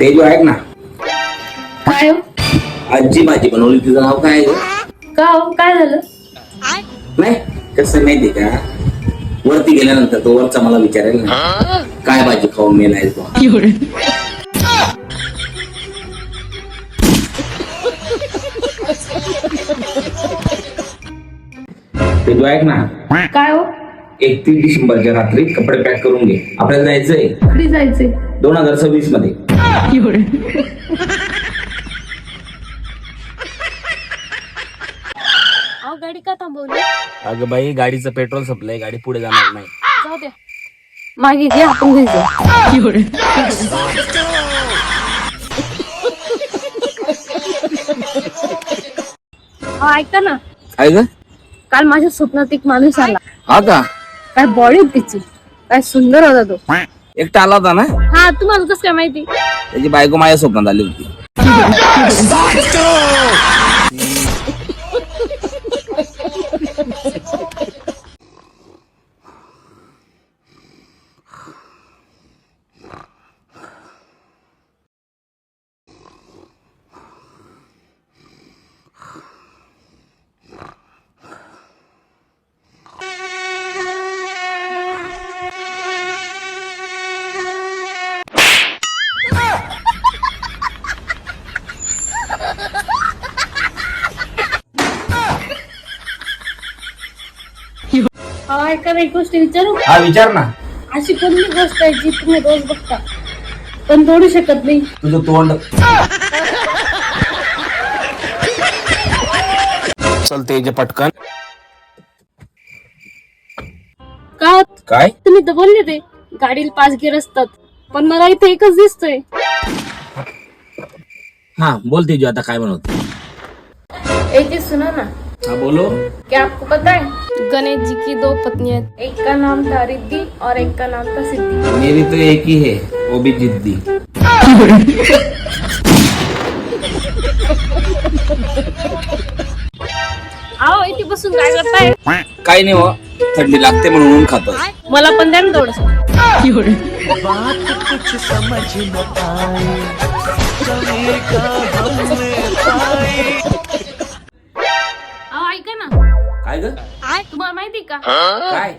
तेजू ऐक ना, काय हो? आजी भाजी बनवली, तिचं नाव काय आहे ग? का हो? काय झालं? नाही कसं माहिती का, वरती गेल्यानंतर तो वरचा मला विचारेल ना, काय भाजी खाऊन मेलाय तो. तेजू ऐक ना, काय हो? 31 डिसेंबरच्या रात्री कपडे पॅक करून घे, आपल्याला जायचंय कुठे जायचंय? 2026 मध्ये. अहो गाडी का थांबवली? अगं बाई, गाडीचं पेट्रोल संपलंय, गाडी पुढे जाणार नाही. जाऊ द्या, मागे घे, आपण घरी जाऊ. अहो, ऐका ना, काय ग? काल माझ्या स्वप्नात एक माणूस आला. हा का? काय बॉडी होती तिची, काय सुंदर होता तो. एकटा आला होता ना? हा, तुम्हाला कसं काय माहिती? त्याची बायको माझ्या स्वप्नात आली होती. अहो, ऐका ना, एक गोष्ट विचारू. हा विचार ना. अशी कोणती गोष्ट आहे जी तुम्ही रोज बघता पण तोडू शकत नाही? तुझं तोंड. चल तेज पटकन. का काय? तुम्ही तर बोलले ते गाडीला 5 गिअर असतात, पण मला इथे एकच दिसतोय. हा बोल तेजू, आता काय बनवते? एक चीज सुनो ना. हाँ बोलो. क्या आपको पता है गणेश जी की 2 पत्नी हैं, एक का नाम था रिद्धि और एक का नाम था सिद्धि. मेरी तो एक ही है, वो भी जिद्दी. आओ इथे बसून काय करताय? काही नाही हो, थंडी लागते म्हणून ऊन खातो. मला पण द्या ना थोडस. बात कुछ समझ न आए, कभी का हमने पाए. आओ ऐका ना, काय ग? तुम्हाला माहिती का काय?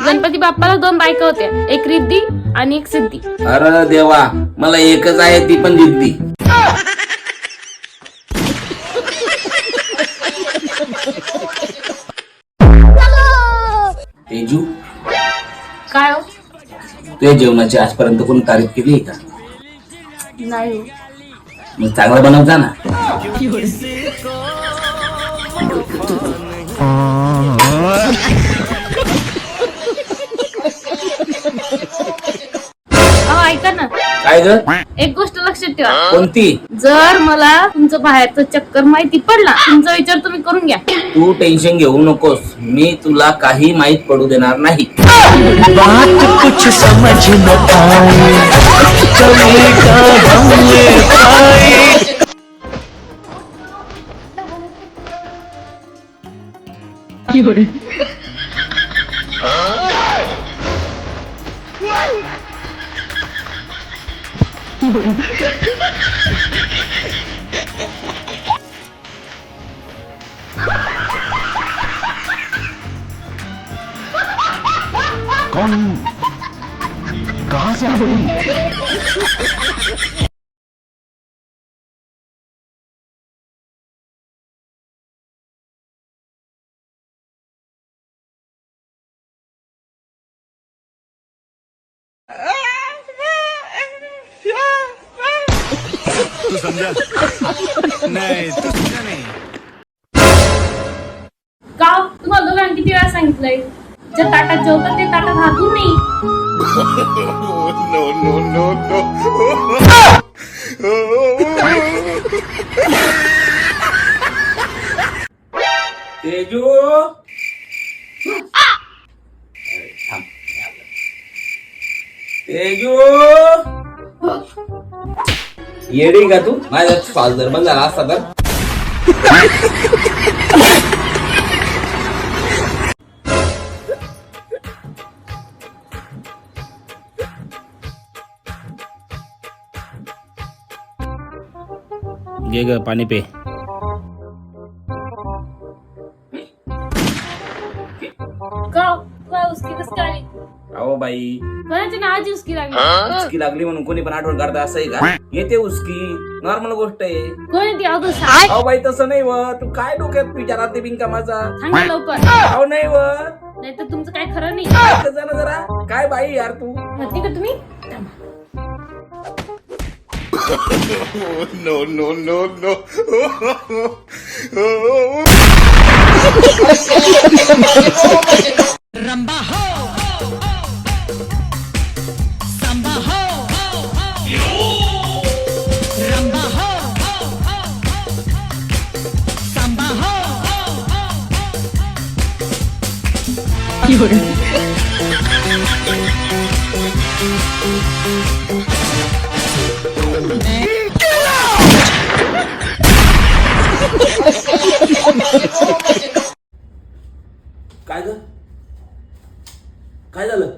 गणपती बाप्पाला 2 बायका होत्या, एक रिद्धी आणि एक सिद्धी. अरे देवा, मला एकच आहे, ती पण जिद्दी. तेजू, काय हो? तुझ्या जेवणाची आजपर्यंत कोणी तारीफ केली का? नाही हो. मग चांगलं बनव जा ना. अहो ऐका ना, काय ग? एक गोष्ट लक्षात ठेवा. कोणती? जर मला तुमचं बाहेरचं चक्कर माहिती पडला, तुमचा विचार तुम्ही करून घ्या. तू टेन्शन घेऊ नकोस, मी तुला काही माहित पडू देणार नाही. बात कुछ समझ न आए, कभी का हमने पाए. कौन, कहाँ से आ गई? तू समझा? नहीं तू समझा नहीं. का तुम्हाला दोघांनी किती वेळा सांगितलंय, ज्या ताटात जेवतात ते ताटात हातून नाही. No no no no. Teju, थांब. तेजू, येडी का तू? माझ्या श्वास जर बंद झाला असता तर. घे ग पाणी पे. का काय उसकी कसं काय आली? अहो बाई, कोणाची ना आजी उसकी लागली? उसकी लागली म्हणून कोणी पण आठवण करता असं आहे का? येते उसकी, नॉर्मल गोष्ट आहे. कोणी ती अगं सांग अहो बाई तसं नाही व, तू काय डोक्यात विचारात ते बिनका माझा. ना लवकर. अहो नाही व, नाही तर तुमचं काय खरं नाही. ऐकत जा ना जरा. काय बाई यार तू. घातली का तुम्ही? No, no, no, no. रंबा हो संबा हो रंबा हो संबा हो काय ग, काय झालं?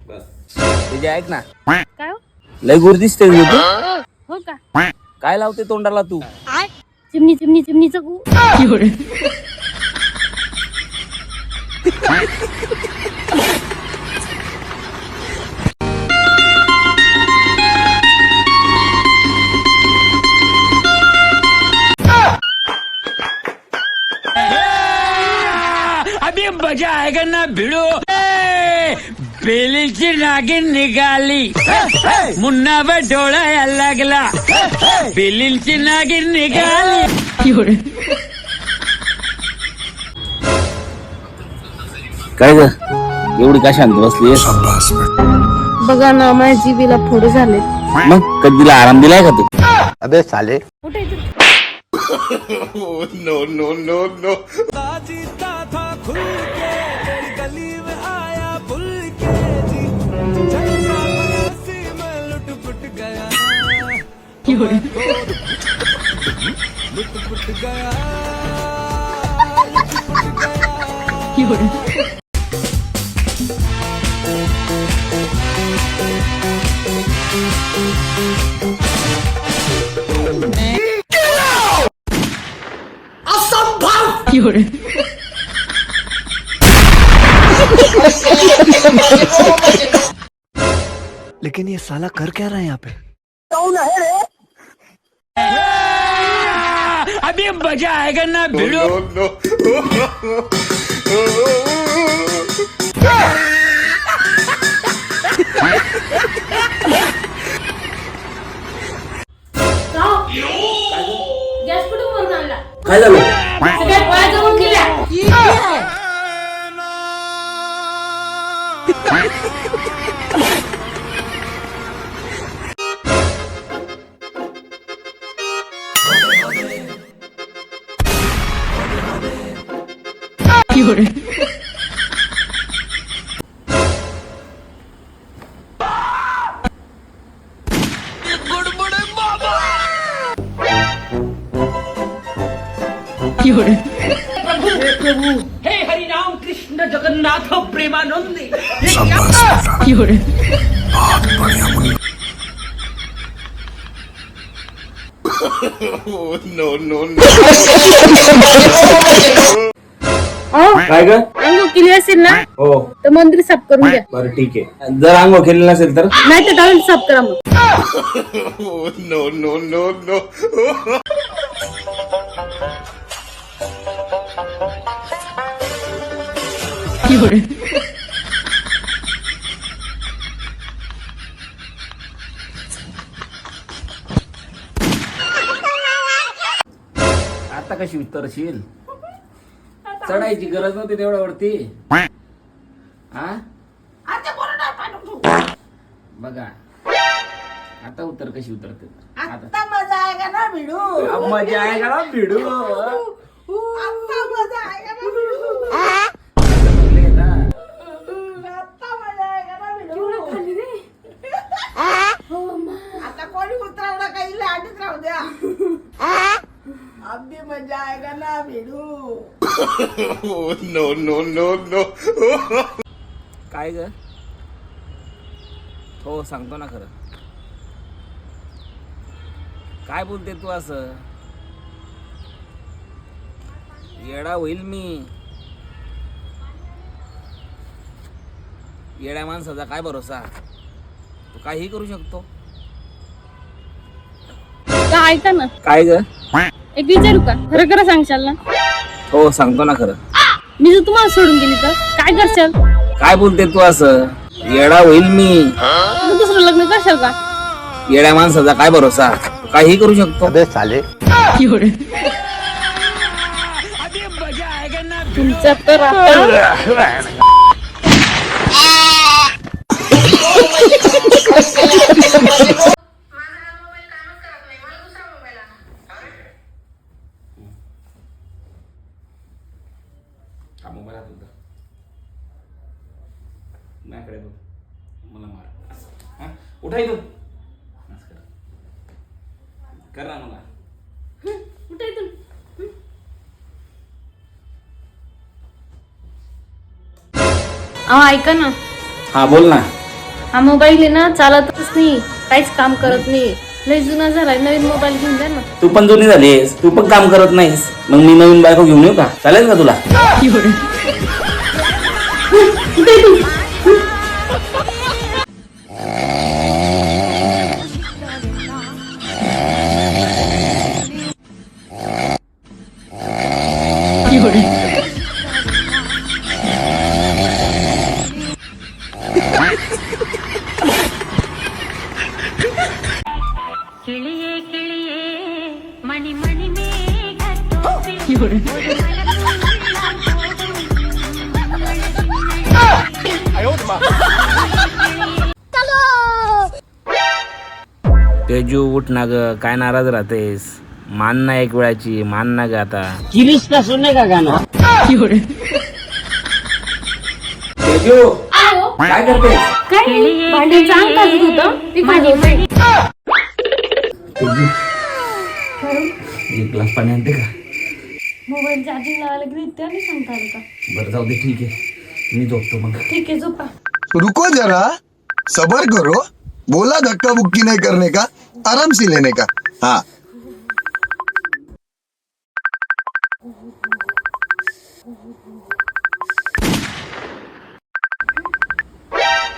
बस तुझे ऐक ना, काय हो? लय गुर दिसते तू. हो का? काय लावते तोंडाला तू? चिमणी चिमणी चिमणीचं गु. अभी मजा आएगा ना भिड़ो बेलीची नागिन निघाली मुन्नावर डोळा लागला बेलीची नागिन निघाली. काय ग एवढी का शांत बसली? बघा ना माझ्या जीबीला फोड झाले. मग कधी तिला आराम दिलाय का तू? अबे साले कुठे आहे तू? No, no, no, no. लेकिन ये साला कर क्या रहा है यहाँ पे? अभी मजा आएगा ना भिड़ो. No, no. का? गॅस कुठून वरून आणला? काय झालं? सगळ्या पोळ्या जळून गेल्या. हे हरिनाम Krishna Jagannath Premanand. No, no, no. काय ग? अंघोळ केली असेल ना हो तर मंदिर साफ करून घ्या. बरं ठीक आहे. जर आंघोळ केलेलं नसेल तर? नाही तर टॉयलेट साफ करा मग. No, no, no, no. आता कशी उतरशील? चढायची गरज नव्हती तेवढ्यावरती. हा बघा आता उतर कशी उतरते. आता मजा आएगा ना भिड़ू. अब मजा आएगा ना भिडू. आता मजा आएगा ना भिड़ू. म्हणले ना. आता मजा आएगा ना भिड़ू. आता कोणी उतरवलं काही लाडीत राहू द्या. अब भी मजा आएगा ना भिड़ू. No, no, no, no. काय ग हो सांगतो ना खरं. काय बोलते तू असं? येडा होईल मी. येड्या माणसाचा काय भरोसा, तू काहीही करू शकतो. का ऐका ना, काय ग? एक विचारू का? खरं खरं सांगशाल ना? हो सांगतो ना खरं. मी जर तुम्हाला सोडून गेली तर काय करशाल? काय बोलते तू असं? येडा होईल मी. मग दुसरं लग्न करशाल का? येड्या माणसाचा काय भरोसा, तू काहीही करू शकतो. अबे साले तुमच्या तर आता हा मोबाईल हात होता माझ्याकडे बघ, मला मार. हा उठा इथून. असं कर ना मला. कुठे इथून? अहो ऐका ना, हा बोल ना. हा मोबाईल आहे ना चालतच नाही, काहीच काम करत नाही. लय जुना झालाय, नवीन मोबाईल घेऊन द्या ना. तू पण जुनी झालीस, तू पण काम करत नाहीस, मग मी नवीन बायको घेऊन येऊ का? चालेल का तुला? कुठे इथून? किलिये किलिये मणि मणि में तेजू उठ ना ग, काय नाराज राहतेस? मान ना एक वेळाची, मान ना ग आता. किरीस का सुनने का गाना. तेजू काय करतेस? काय भांड्याचं अंग घालत होतं, ती घालवते. तेजू एक ग्लास पाणी आणते का? मोबाईल चार्जिंग लावायला गेली त्याने सांगता आलं का? बरं जाऊ दे, ठीक आहे, मी झोपतो मग. ठीक आहे, झोपा. रुको जरा, सबर करो. बोला धक्का बुक्की नहीं करने का, आराम से लेने का. हाँ.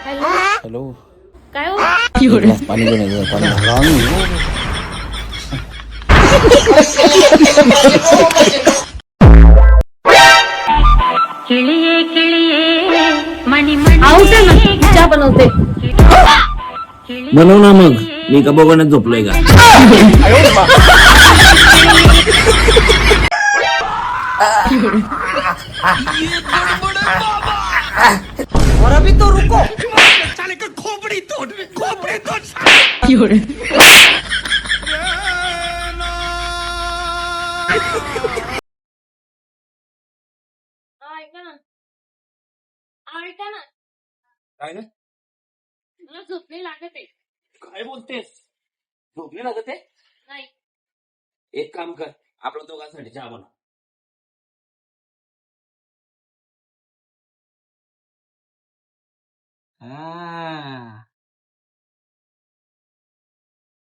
हॅलो, हॅलो, काय हो? एक ग्लास पाणी बनवलं, पाणी. किलिये किलिये मणि मणि आवडते ना, चहा बनवते. बनव ना मग, मी का बघण्यात झोपलोय का? और अभी तो रुको. साले का खोपड़ी तोड़. ऐका ना, ऐका ना, काय ना? मला झोपली लागत आहे. काय बोलतेस? झोपली लागत आहे? नाही, एक काम कर, आपल्या दोघांसाठी चहा बनव.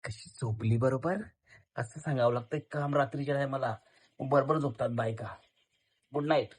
कशी झोपली बरोबर, असं सांगावं लागतंय काम रात्रीच्या नाही मला. बरोबर झोपतात बायका. Good night.